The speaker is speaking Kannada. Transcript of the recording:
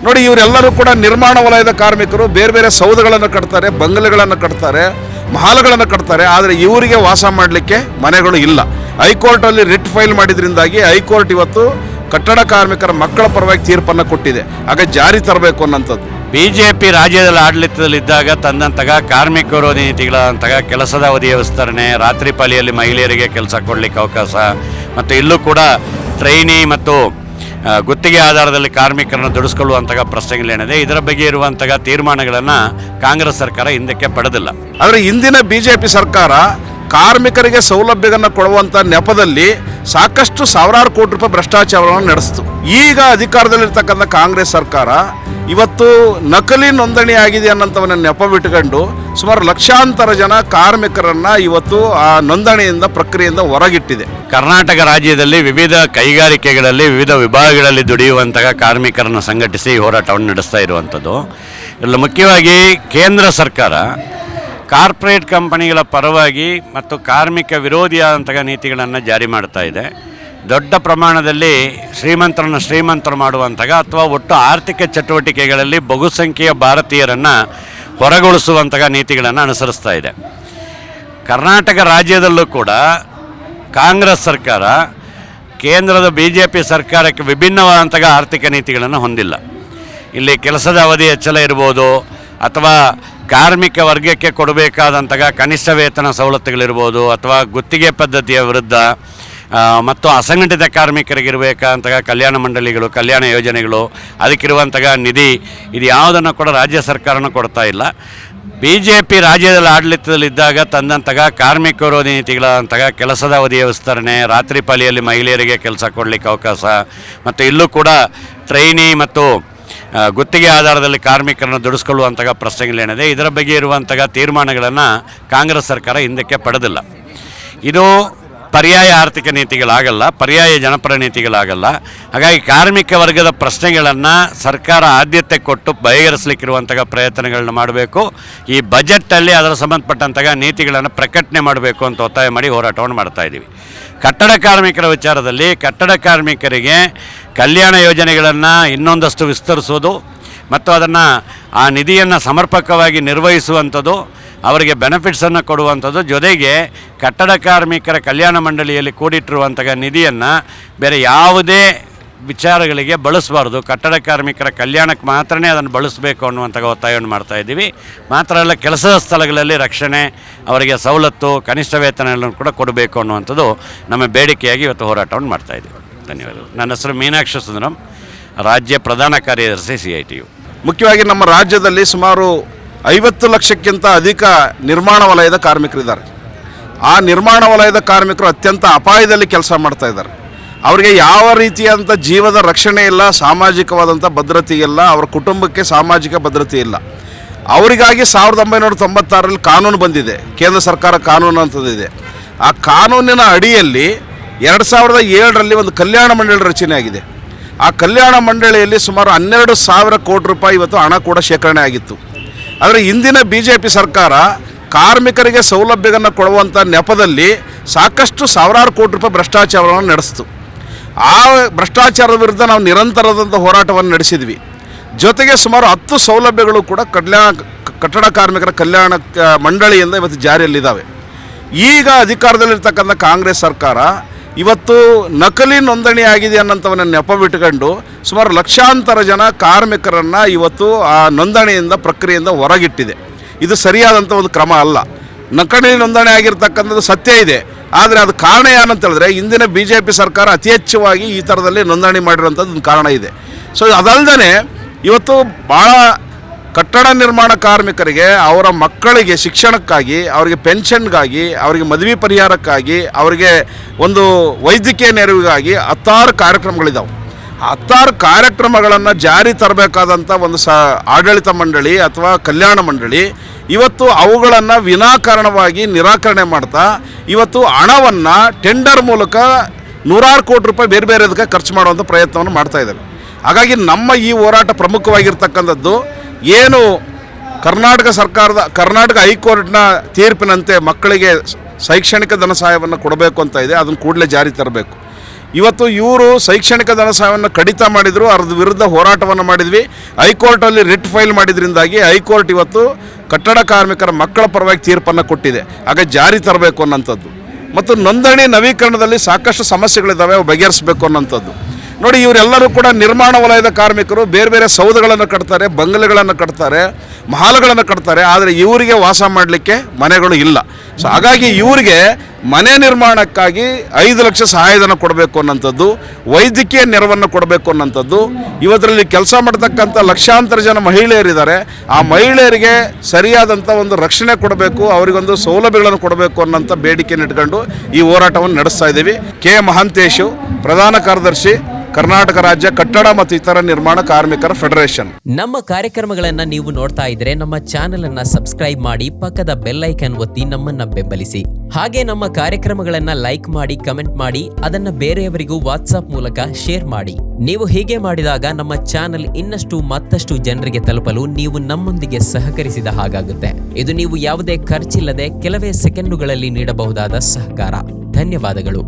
ನೋಡಿ, ಇವರೆಲ್ಲರೂ ಕೂಡ ನಿರ್ಮಾಣ ವಲಯದ ಕಾರ್ಮಿಕರು. ಬೇರೆ ಬೇರೆ ಸೌಧಗಳನ್ನು ಕಟ್ತಾರೆ, ಬಂಗಲೆಗಳನ್ನು ಕಟ್ತಾರೆ, ಮಹಾಲ್ಗಳನ್ನು ಕಟ್ತಾರೆ. ಆದರೆ ಇವರಿಗೆ ವಾಸ ಮಾಡಲಿಕ್ಕೆ ಮನೆಗಳು ಇಲ್ಲ. ಹೈಕೋರ್ಟಲ್ಲಿ ರಿಟ್ ಫೈಲ್ ಮಾಡಿದ್ರಿಂದಾಗಿ ಹೈಕೋರ್ಟ್ ಇವತ್ತು ಕಟ್ಟಡ ಕಾರ್ಮಿಕರ ಮಕ್ಕಳ ಪರವಾಗಿ ತೀರ್ಪನ್ನು ಕೊಟ್ಟಿದೆ. ಆಗ ಜಾರಿ ತರಬೇಕು ಅನ್ನೋಂಥದ್ದು. ಬಿಜೆಪಿ ರಾಜ್ಯದಲ್ಲಿ ಆಡಳಿತದಲ್ಲಿದ್ದಾಗ ತಂದಂತಹ ಕಾರ್ಮಿಕ ವಿರೋಧಿ ನೀತಿಗಳಂತಹ ಕೆಲಸದ ಅವಧಿಯ ವಿಸ್ತರಣೆ, ರಾತ್ರಿ ಪಾಳಿಯಲ್ಲಿ ಮಹಿಳೆಯರಿಗೆ ಕೆಲಸ ಕೊಡಲಿಕ್ಕೆ ಅವಕಾಶ, ಮತ್ತು ಇಲ್ಲೂ ಕೂಡ ಟ್ರೈನಿ ಮತ್ತು ಗುತ್ತಿಗೆ ಆಧಾರದಲ್ಲಿ ಕಾರ್ಮಿಕರನ್ನು ದುಡಿಸ್ಕೊಳ್ಳುವಂತಹ ಪ್ರಶ್ನೆಗಳೇನಿದೆ, ಇದರ ಬಗ್ಗೆ ಇರುವಂತಹ ತೀರ್ಮಾನಗಳನ್ನು ಕಾಂಗ್ರೆಸ್ ಸರ್ಕಾರ ಹಿಂದಕ್ಕೆ ಪಡೆದಿಲ್ಲ. ಆದರೆ ಇಂದಿನ ಬಿಜೆಪಿ ಸರ್ಕಾರ ಕಾರ್ಮಿಕರಿಗೆ ಸೌಲಭ್ಯಗಳನ್ನು ಕೊಡುವಂಥ ನೆಪದಲ್ಲಿ ಸಾಕಷ್ಟು ಸಾವಿರಾರು ಕೋಟಿ ರೂಪಾಯಿ ಭ್ರಷ್ಟಾಚಾರವನ್ನು ನಡೆಸಿತು. ಈಗ ಅಧಿಕಾರದಲ್ಲಿರ್ತಕ್ಕಂಥ ಕಾಂಗ್ರೆಸ್ ಸರ್ಕಾರ ಇವತ್ತು ನಕಲಿ ನೋಂದಣಿ ಆಗಿದೆ ಅನ್ನೋಂಥವನ್ನ ನೆಪವಿಟ್ಟುಕೊಂಡು ಸುಮಾರು ಲಕ್ಷಾಂತರ ಜನ ಕಾರ್ಮಿಕರನ್ನು ಇವತ್ತು ಆ ನೋಂದಣಿಯಿಂದ ಪ್ರಕ್ರಿಯೆಯಿಂದ ಹೊರಗಿಟ್ಟಿದೆ. ಕರ್ನಾಟಕ ರಾಜ್ಯದಲ್ಲಿ ವಿವಿಧ ಕೈಗಾರಿಕೆಗಳಲ್ಲಿ ವಿವಿಧ ವಿಭಾಗಗಳಲ್ಲಿ ದುಡಿಯುವಂತಹ ಕಾರ್ಮಿಕರನ್ನು ಸಂಘಟಿಸಿ ಹೋರಾಟವನ್ನು ನಡೆಸ್ತಾ ಇರುವಂಥದ್ದು. ಇಲ್ಲ, ಮುಖ್ಯವಾಗಿ ಕೇಂದ್ರ ಸರ್ಕಾರ ಕಾರ್ಪೊರೇಟ್ ಕಂಪನಿಗಳ ಪರವಾಗಿ ಮತ್ತು ಕಾರ್ಮಿಕ ವಿರೋಧಿಯಾದಂತಹ ನೀತಿಗಳನ್ನು ಜಾರಿ ಮಾಡ್ತಾ ಇದೆ. ದೊಡ್ಡ ಪ್ರಮಾಣದಲ್ಲಿ ಶ್ರೀಮಂತರನ್ನು ಶ್ರೀಮಂತರು ಮಾಡುವಂತಹ ಅಥವಾ ಒಟ್ಟು ಆರ್ಥಿಕ ಚಟುವಟಿಕೆಗಳಲ್ಲಿ ಬಹುಸಂಖ್ಯೆಯ ಭಾರತೀಯರನ್ನು ಹೊರಗೊಳಿಸುವಂತಹ ನೀತಿಗಳನ್ನು ಅನುಸರಿಸ್ತಾ ಇದೆ. ಕರ್ನಾಟಕ ರಾಜ್ಯದಲ್ಲೂ ಕೂಡ ಕಾಂಗ್ರೆಸ್ ಸರ್ಕಾರ ಕೇಂದ್ರದ ಬಿಜೆಪಿ ಸರ್ಕಾರಕ್ಕೆ ವಿಭಿನ್ನವಾದಂತಹ ಆರ್ಥಿಕ ನೀತಿಗಳನ್ನು ಹೊಂದಿಲ್ಲ. ಇಲ್ಲಿ ಕೆಲಸದ ಅವಧಿ ಹೆಚ್ಚಳ ಇರ್ಬೋದು, ಅಥವಾ ಕಾರ್ಮಿಕ ವರ್ಗಕ್ಕೆ ಕೊಡಬೇಕಾದಂತಹ ಕನಿಷ್ಠ ವೇತನ ಸವಲತ್ತುಗಳಿರ್ಬೋದು, ಅಥವಾ ಗುತ್ತಿಗೆ ಪದ್ಧತಿಯ ವಿರುದ್ಧ ಮತ್ತು ಅಸಂಘಟಿತ ಕಾರ್ಮಿಕರಿಗಿರಬೇಕಾದಂತಹ ಕಲ್ಯಾಣ ಮಂಡಳಿಗಳು, ಕಲ್ಯಾಣ ಯೋಜನೆಗಳು, ಅದಕ್ಕಿರುವಂತಹ ನಿಧಿ, ಇದು ಯಾವುದನ್ನು ಕೂಡ ರಾಜ್ಯ ಸರ್ಕಾರನೂ ಕೊಡ್ತಾ ಇಲ್ಲ. ಬಿಜೆಪಿ ರಾಜ್ಯದಲ್ಲಿ ಆಡಳಿತದಲ್ಲಿದ್ದಾಗ ತಂದಂತಹ ಕಾರ್ಮಿಕ ವಿರೋಧಿ ನೀತಿಗಳಂತಹ ಕೆಲಸದ ಅವಧಿಯ ವಿಸ್ತರಣೆ, ರಾತ್ರಿ ಪಾಳಿಯಲ್ಲಿ ಮಹಿಳೆಯರಿಗೆ ಕೆಲಸ ಕೊಡಲಿಕ್ಕೆ ಅವಕಾಶ, ಮತ್ತು ಇಲ್ಲೂ ಕೂಡ ಟ್ರೈನಿ ಮತ್ತು ಗುತ್ತಿಗೆ ಆಧಾರದಲ್ಲಿ ಕಾರ್ಮಿಕರನ್ನು ದುಡಿಸ್ಕೊಳ್ಳುವಂತಹ ಪ್ರಶ್ನೆಗಳೇನಿದೆ, ಇದರ ಬಗ್ಗೆ ಇರುವಂತಹ ತೀರ್ಮಾನಗಳನ್ನು ಕಾಂಗ್ರೆಸ್ ಸರ್ಕಾರ ಹಿಂದಕ್ಕೆ ಪಡೆದಿಲ್ಲ. ಇದು ಪರ್ಯಾಯ ಆರ್ಥಿಕ ನೀತಿಗಳಾಗಲ್ಲ, ಪರ್ಯಾಯ ಜನಪರ ನೀತಿಗಳಾಗಲ್ಲ. ಹಾಗಾಗಿ ಕಾರ್ಮಿಕ ವರ್ಗದ ಪ್ರಶ್ನೆಗಳನ್ನು ಸರ್ಕಾರ ಆದ್ಯತೆ ಕೊಟ್ಟು ಬಗೆಹರಿಸಲಿಕ್ಕಿರುವಂತಹ ಪ್ರಯತ್ನಗಳನ್ನ ಮಾಡಬೇಕು. ಈ ಬಜೆಟಲ್ಲಿ ಅದರ ಸಂಬಂಧಪಟ್ಟಂತಹ ನೀತಿಗಳನ್ನು ಪ್ರಕಟಣೆ ಮಾಡಬೇಕು ಅಂತ ಒತ್ತಾಯ ಮಾಡಿ ಹೋರಾಟವನ್ನು ಮಾಡ್ತಾಯಿದ್ದೀವಿ. ಕಟ್ಟಡ ಕಾರ್ಮಿಕರ ವಿಚಾರದಲ್ಲಿ ಕಟ್ಟಡ ಕಾರ್ಮಿಕರಿಗೆ ಕಲ್ಯಾಣ ಯೋಜನೆಗಳನ್ನು ಇನ್ನೊಂದಷ್ಟು ವಿಸ್ತರಿಸೋದು ಮತ್ತು ಅದನ್ನು ಆ ನಿಧಿಯನ್ನು ಸಮರ್ಪಕವಾಗಿ ನಿರ್ವಹಿಸುವಂಥದ್ದು, ಅವರಿಗೆ ಬೆನಿಫಿಟ್ಸನ್ನು ಕೊಡುವಂಥದ್ದು, ಜೊತೆಗೆ ಕಟ್ಟಡ ಕಾರ್ಮಿಕರ ಕಲ್ಯಾಣ ಮಂಡಳಿಯಲ್ಲಿ ಕೂಡಿಟ್ಟಿರುವಂತಹ ನಿಧಿಯನ್ನು ಬೇರೆ ಯಾವುದೇ ವಿಚಾರಗಳಿಗೆ ಬಳಸಬಾರ್ದು, ಕಟ್ಟಡ ಕಾರ್ಮಿಕರ ಕಲ್ಯಾಣಕ್ಕೆ ಮಾತ್ರನೇ ಅದನ್ನು ಬಳಸಬೇಕು ಅನ್ನುವಂಥ ಒತ್ತಾಯವನ್ನು ಮಾಡ್ತಾಯಿದ್ದೀವಿ. ಮಾತ್ರ ಅಲ್ಲ, ಕೆಲಸದ ಸ್ಥಳಗಳಲ್ಲಿ ರಕ್ಷಣೆ, ಅವರಿಗೆ ಸವಲತ್ತು, ಕನಿಷ್ಠ ವೇತನಗಳನ್ನು ಕೂಡ ಕೊಡಬೇಕು ಅನ್ನುವಂಥದ್ದು ನಮ್ಮ ಬೇಡಿಕೆಯಾಗಿ ಇವತ್ತು ಹೋರಾಟವನ್ನು ಮಾಡ್ತಾಯಿದ್ದೀವಿ. ಧನ್ಯವಾದಗಳು. ನನ್ನ ಹೆಸರು ಮೀನಾಕ್ಷ ಸುಂದರಂ, ರಾಜ್ಯ ಪ್ರಧಾನ ಕಾರ್ಯದರ್ಶಿ CITU. ಮುಖ್ಯವಾಗಿ ನಮ್ಮ ರಾಜ್ಯದಲ್ಲಿ ಸುಮಾರು 50 ಲಕ್ಷಕ್ಕಿಂತ ಅಧಿಕ ನಿರ್ಮಾಣ ವಲಯದ ಕಾರ್ಮಿಕರಿದ್ದಾರೆ. ಆ ನಿರ್ಮಾಣ ವಲಯದ ಕಾರ್ಮಿಕರು ಅತ್ಯಂತ ಅಪಾಯದಲ್ಲಿ ಕೆಲಸ ಮಾಡ್ತಾ ಇದ್ದಾರೆ. ಅವರಿಗೆ ಯಾವ ರೀತಿಯಾದಂಥ ಜೀವದ ರಕ್ಷಣೆ ಇಲ್ಲ, ಸಾಮಾಜಿಕವಾದಂಥ ಭದ್ರತೆ ಇಲ್ಲ, ಅವರ ಕುಟುಂಬಕ್ಕೆ ಸಾಮಾಜಿಕ ಭದ್ರತೆ ಇಲ್ಲ. ಅವರಿಗಾಗಿ 1996ರಲ್ಲಿ ಕಾನೂನು ಬಂದಿದೆ, ಕೇಂದ್ರ ಸರ್ಕಾರ ಕಾನೂನು ಅಂತದಿದೆ. ಆ ಕಾನೂನಿನ ಅಡಿಯಲ್ಲಿ 2007ರಲ್ಲಿ ಒಂದು ಕಲ್ಯಾಣ ಮಂಡಳಿ ರಚನೆ ಆಗಿದೆ. ಆ ಕಲ್ಯಾಣ ಮಂಡಳಿಯಲ್ಲಿ ಸುಮಾರು 12,000 ಕೋಟಿ ರೂಪಾಯಿ ಇವತ್ತು ಹಣ ಕೂಡ ಶೇಖರಣೆ ಆಗಿತ್ತು. ಆದರೆ ಇಂದಿನ ಬಿಜೆಪಿ ಸರ್ಕಾರ ಕಾರ್ಮಿಕರಿಗೆ ಸೌಲಭ್ಯಗಳನ್ನು ಕೊಡುವಂಥ ನೆಪದಲ್ಲಿ ಸಾಕಷ್ಟು ಸಾವಿರಾರು ಕೋಟಿ ರೂಪಾಯಿ ಭ್ರಷ್ಟಾಚಾರವನ್ನು ನಡೆಸಿತು. ಆ ಭ್ರಷ್ಟಾಚಾರದ ವಿರುದ್ಧ ನಾವು ನಿರಂತರವಾದಂಥ ಹೋರಾಟವನ್ನು ನಡೆಸಿದ್ವಿ. ಜೊತೆಗೆ ಸುಮಾರು 10 ಸೌಲಭ್ಯಗಳು ಕೂಡ ಕಟ್ಟಡ ಕಾರ್ಮಿಕರ ಕಲ್ಯಾಣ ಮಂಡಳಿಯಿಂದ ಇವತ್ತು ಜಾರಿಯಲ್ಲಿದ್ದಾವೆ. ಈಗ ಅಧಿಕಾರದಲ್ಲಿರ್ತಕ್ಕಂಥ ಕಾಂಗ್ರೆಸ್ ಸರ್ಕಾರ ಇವತ್ತು ನಕಲಿ ನೋಂದಣಿ ಆಗಿದೆ ಅನ್ನೋಂಥವನ್ನ ನೆಪವಿಟ್ಟುಕೊಂಡು ಸುಮಾರು ಲಕ್ಷಾಂತರ ಜನ ಕಾರ್ಮಿಕರನ್ನು ಇವತ್ತು ಆ ನೋಂದಣಿಯಿಂದ ಪ್ರಕ್ರಿಯೆಯಿಂದ ಹೊರಗಿಟ್ಟಿದೆ. ಇದು ಸರಿಯಾದಂಥ ಒಂದು ಕ್ರಮ ಅಲ್ಲ. ನಕಲಿ ನೋಂದಣಿ ಆಗಿರ್ತಕ್ಕಂಥದ್ದು ಸತ್ಯ ಇದೆ, ಆದರೆ ಅದು ಕಾರಣ ಏನಂತ ಹೇಳಿದ್ರೆ ಇಂದಿನ BJP ಸರ್ಕಾರ ಅತಿ ಹೆಚ್ಚುವಾಗಿ ಈ ಥರದಲ್ಲಿ ನೋಂದಣಿ ಮಾಡಿರೋಂಥದ್ದು ಒಂದು ಕಾರಣ ಇದೆ. ಸೊ ಅದಲ್ಲದೆ ಇವತ್ತು ಭಾಳ ಕಟ್ಟಡ ನಿರ್ಮಾಣ ಕಾರ್ಮಿಕರಿಗೆ ಅವರ ಮಕ್ಕಳಿಗೆ ಶಿಕ್ಷಣಕ್ಕಾಗಿ, ಅವರಿಗೆ ಪೆನ್ಷನ್ಗಾಗಿ, ಅವರಿಗೆ ಮದುವೆ ಪರಿಹಾರಕ್ಕಾಗಿ, ಅವರಿಗೆ ಒಂದು ವೈದ್ಯಕೀಯ ನೆರವಿಗಾಗಿ 10 ಕಾರ್ಯಕ್ರಮಗಳಿದ್ದಾವೆ. 10 ಕಾರ್ಯಕ್ರಮಗಳನ್ನು ಜಾರಿ ತರಬೇಕಾದಂಥ ಒಂದು ಆಡಳಿತ ಮಂಡಳಿ ಅಥವಾ ಕಲ್ಯಾಣ ಮಂಡಳಿ ಇವತ್ತು ಅವುಗಳನ್ನು ವಿನಾಕಾರಣವಾಗಿ ನಿರಾಕರಣೆ ಮಾಡ್ತಾ ಇವತ್ತು ಹಣವನ್ನು ಟೆಂಡರ್ ಮೂಲಕ 100 ಕೋಟಿ ರೂಪಾಯಿ ಬೇರೆ ಬೇರೆದಕ್ಕೆ ಖರ್ಚು ಮಾಡುವಂಥ ಪ್ರಯತ್ನವನ್ನು ಮಾಡ್ತಾ ಇದ್ದಾರೆ. ಹಾಗಾಗಿ ನಮ್ಮ ಈ ಹೋರಾಟ ಪ್ರಮುಖವಾಗಿರ್ತಕ್ಕಂಥದ್ದು ಏನು ಕರ್ನಾಟಕ ಹೈಕೋರ್ಟ್ನ ತೀರ್ಪಿನಂತೆ ಮಕ್ಕಳಿಗೆ ಶೈಕ್ಷಣಿಕ ಧನ ಸಹಾಯವನ್ನು ಕೊಡಬೇಕು ಅಂತ ಇದೆ, ಅದನ್ನು ಕೂಡಲೇ ಜಾರಿ ತರಬೇಕು. ಇವತ್ತು ಇವರು ಶೈಕ್ಷಣಿಕ ಧನ ಸಹಾಯವನ್ನು ಕಡಿತ ಮಾಡಿದರು, ಅದ್ರ ವಿರುದ್ಧ ಹೋರಾಟವನ್ನು ಮಾಡಿದ್ವಿ. ಹೈಕೋರ್ಟಲ್ಲಿ ರಿಟ್ ಫೈಲ್ ಮಾಡಿದ್ರಿಂದಾಗಿ ಹೈಕೋರ್ಟ್ ಇವತ್ತು ಕಟ್ಟಡ ಕಾರ್ಮಿಕರ ಮಕ್ಕಳ ಪರವಾಗಿ ತೀರ್ಪನ್ನು ಕೊಟ್ಟಿದೆ. ಆಗ ಜಾರಿ ತರಬೇಕು ಅನ್ನೋಂಥದ್ದು ಮತ್ತು ನೋಂದಣಿ ನವೀಕರಣದಲ್ಲಿ ಸಾಕಷ್ಟು ಸಮಸ್ಯೆಗಳಿದ್ದಾವೆ, ಅವು ಬಗೆಹರಿಸಬೇಕು ಅನ್ನೋಂಥದ್ದು. ನೋಡಿ, ಇವರೆಲ್ಲರೂ ಕೂಡ ನಿರ್ಮಾಣ ವಲಯದ ಕಾರ್ಮಿಕರು ಬೇರೆ ಬೇರೆ ಸೌಧಗಳನ್ನು ಕಟ್ತಾರೆ, ಬಂಗಲೆಗಳನ್ನು ಕಟ್ತಾರೆ, ಮಹಾಲ್ಗಳನ್ನು ಕಟ್ತಾರೆ, ಆದರೆ ಇವರಿಗೆ ವಾಸ ಮಾಡಲಿಕ್ಕೆ ಮನೆಗಳು ಇಲ್ಲ. ಸೊ ಹಾಗಾಗಿ ಇವರಿಗೆ ಮನೆ ನಿರ್ಮಾಣಕ್ಕಾಗಿ 5 ಲಕ್ಷ ಸಹಾಯಧನ ಕೊಡಬೇಕು ಅನ್ನೋಂಥದ್ದು, ವೈದ್ಯಕೀಯ ನೆರವನ್ನು ಕೊಡಬೇಕು ಅನ್ನೋಂಥದ್ದು. ಇವತ್ತರಲ್ಲಿ ಕೆಲಸ ಮಾಡ್ತಕ್ಕಂಥ ಲಕ್ಷಾಂತರ ಜನ ಮಹಿಳೆಯರಿದ್ದಾರೆ, ಆ ಮಹಿಳೆಯರಿಗೆ ಸರಿಯಾದಂಥ ಒಂದು ರಕ್ಷಣೆ ಕೊಡಬೇಕು, ಅವರಿಗೊಂದು ಸೌಲಭ್ಯಗಳನ್ನು ಕೊಡಬೇಕು ಅನ್ನೋಂಥ ಬೇಡಿಕೆಯನ್ನು ಇಟ್ಕೊಂಡು ಈ ಹೋರಾಟವನ್ನು ನಡೆಸ್ತಾ ಇದ್ದೀವಿ. ಕೆ ಮಹಾಂತೇಶು, ಪ್ರಧಾನ ಕಾರ್ಯದರ್ಶಿ, ಕರ್ನಾಟಕ ರಾಜ್ಯ ಕಟ್ಟಡ ಮತ್ತು ಇತರ ನಿರ್ಮಾಣ ಕಾರ್ಮಿಕರ ಫೆಡರೇಷನ್. ನಮ್ಮ ಕಾರ್ಯಕ್ರಮಗಳನ್ನ ನೀವು ನೋಡ್ತಾ ಇದ್ರೆ ನಮ್ಮ ಚಾನೆಲ್ ಅನ್ನ ಸಬ್ಸ್ಕ್ರೈಬ್ ಮಾಡಿ, ಪಕ್ಕದ ಬೆಲ್ ಐಕನ್ ಒತ್ತಿ ನಮ್ಮನ್ನ ಬೆಂಬಲಿಸಿ. ಹಾಗೆ ನಮ್ಮ ಕಾರ್ಯಕ್ರಮಗಳನ್ನ ಲೈಕ್ ಮಾಡಿ, ಕಮೆಂಟ್ ಮಾಡಿ, ಅದನ್ನ ಬೇರೆಯವರಿಗೂ ವಾಟ್ಸ್ಆಪ್ ಮೂಲಕ ಶೇರ್ ಮಾಡಿ. ನೀವು ಹೀಗೆ ಮಾಡಿದಾಗ ನಮ್ಮ ಚಾನೆಲ್ ಇನ್ನಷ್ಟು ಮತ್ತಷ್ಟು ಜನರಿಗೆ ತಲುಪಲು ನೀವು ನಮ್ಮೊಂದಿಗೆ ಸಹಕರಿಸಿದ ಹಾಗಾಗುತ್ತೆ. ಇದು ನೀವು ಯಾವುದೇ ಖರ್ಚಿಲ್ಲದೆ ಕೆಲವೇ ಸೆಕೆಂಡುಗಳಲ್ಲಿ ನೀಡಬಹುದಾದ ಸಹಕಾರ. ಧನ್ಯವಾದಗಳು.